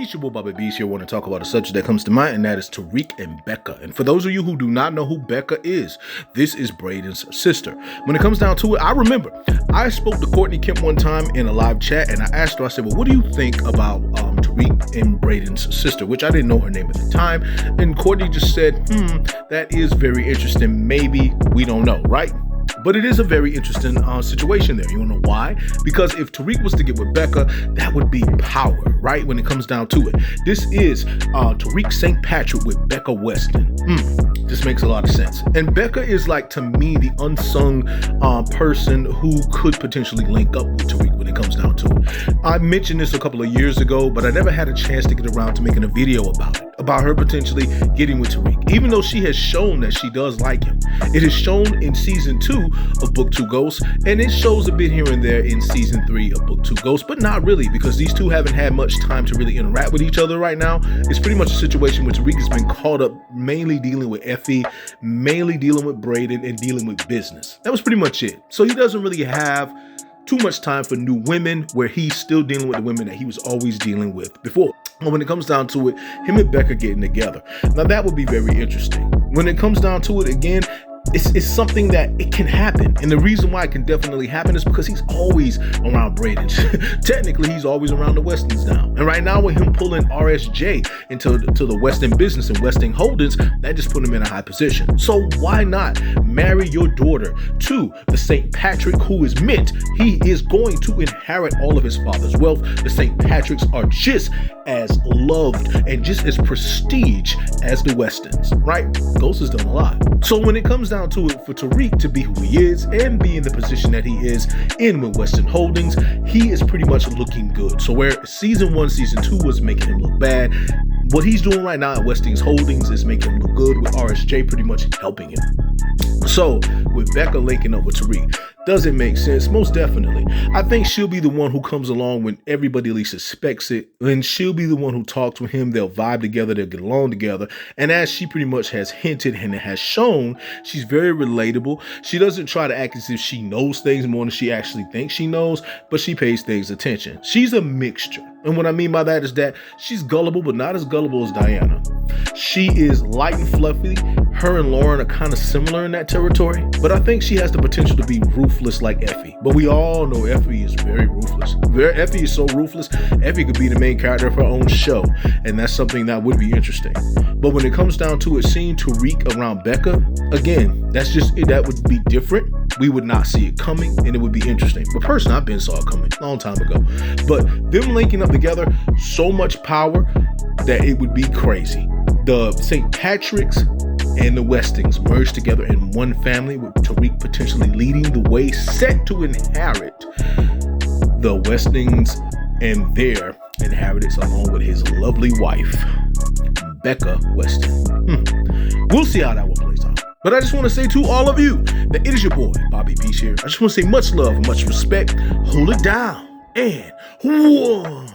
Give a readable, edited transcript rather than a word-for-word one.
It's your boy Bobby B's here. I want to talk about a subject that comes to mind, and that is Tariq and Becca. And for those of you who do not know who Becca is, this is Braden's sister. When it comes down to it, I remember I spoke to Courtney Kemp one time in a live chat, and I asked her, I said, well, what do you think about Tariq and Braden's sister, which I didn't know her name at the time. And Courtney just said, that is very interesting. Maybe, we don't know, right? But it is a very interesting situation there. You wanna know why? Because if Tariq was to get with Becca, that would be power, right? When it comes down to it. This is Tariq St. Patrick with Becca Weston. This makes a lot of sense. And Becca is, like, to me, the unsung person who could potentially link up with Tariq when it comes down to it. I mentioned this a couple of years ago, but I never had a chance to get around to making a video about it, about her potentially getting with Tariq, even though she has shown that she does like him. It is shown in season 2 of Book 2 Ghosts, and it shows a bit here and there in season 3 of Book 2 Ghosts, but not really, because these two haven't had much time to really interact with each other right now. It's pretty much a situation where Tariq has been caught up mainly dealing with Effie, mainly dealing with Braden, and dealing with business. That was pretty much it. So he doesn't really have too much time for new women, where he's still dealing with the women that he was always dealing with before. But when it comes down to it, him and Becca getting together, now that would be very interesting. When it comes down to it, again, it's something that it can happen. And the reason why it can definitely happen is because he's always around Braden. Technically, he's always around the Westons now. And right now, with him pulling RSJ into the Weston business and Weston Holdings, that just put him in a high position. So why not marry your daughter to the St. Patrick, who is meant he is going to inherit all of his father's wealth? The St. Patricks are just as loved and just as prestige as the Westons, right? Ghost has done a lot. So when it comes down to it, for Tariq to be who he is and be in the position that he is in with Weston Holdings, he is pretty much looking good. So where season 1, season 2 was making him look bad, what he's doing right now at Weston Holdings is making him look good, with RSJ pretty much helping him. So with Becca linking up with Tariq, does it make sense? Most definitely. I think she'll be the one who comes along when everybody least suspects it, and she'll be the one who talks with him. They'll vibe together, they'll get along together. And as she pretty much has hinted and has shown, she's very relatable. She doesn't try to act as if she knows things more than she actually thinks she knows, but she pays things attention. She's a mixture. And what I mean by that is that she's gullible, but not as gullible as Diana. She is light and fluffy. Her and Lauren are kind of similar in that territory, but I think she has the potential to be ruthless like Effie. But we all know Effie is very ruthless. Effie is so ruthless, Effie could be the main character of her own show, and that's something that would be interesting. But when it comes down to it, seeing Tariq around Becca, again, that would be different. We would not see it coming, and it would be interesting. But personally, I've been saw it coming a long time ago. But them linking up together, so much power that it would be crazy. The St. Patrick's and the Westings merged together in one family, with Tariq potentially leading the way, set to inherit the Westings and their inheritance, along with his lovely wife, Becca Weston. We'll see how that one plays out. But I just want to say to all of you that it is your boy, Bobby Peace here. I just want to say much love and much respect. Hold it down. And one.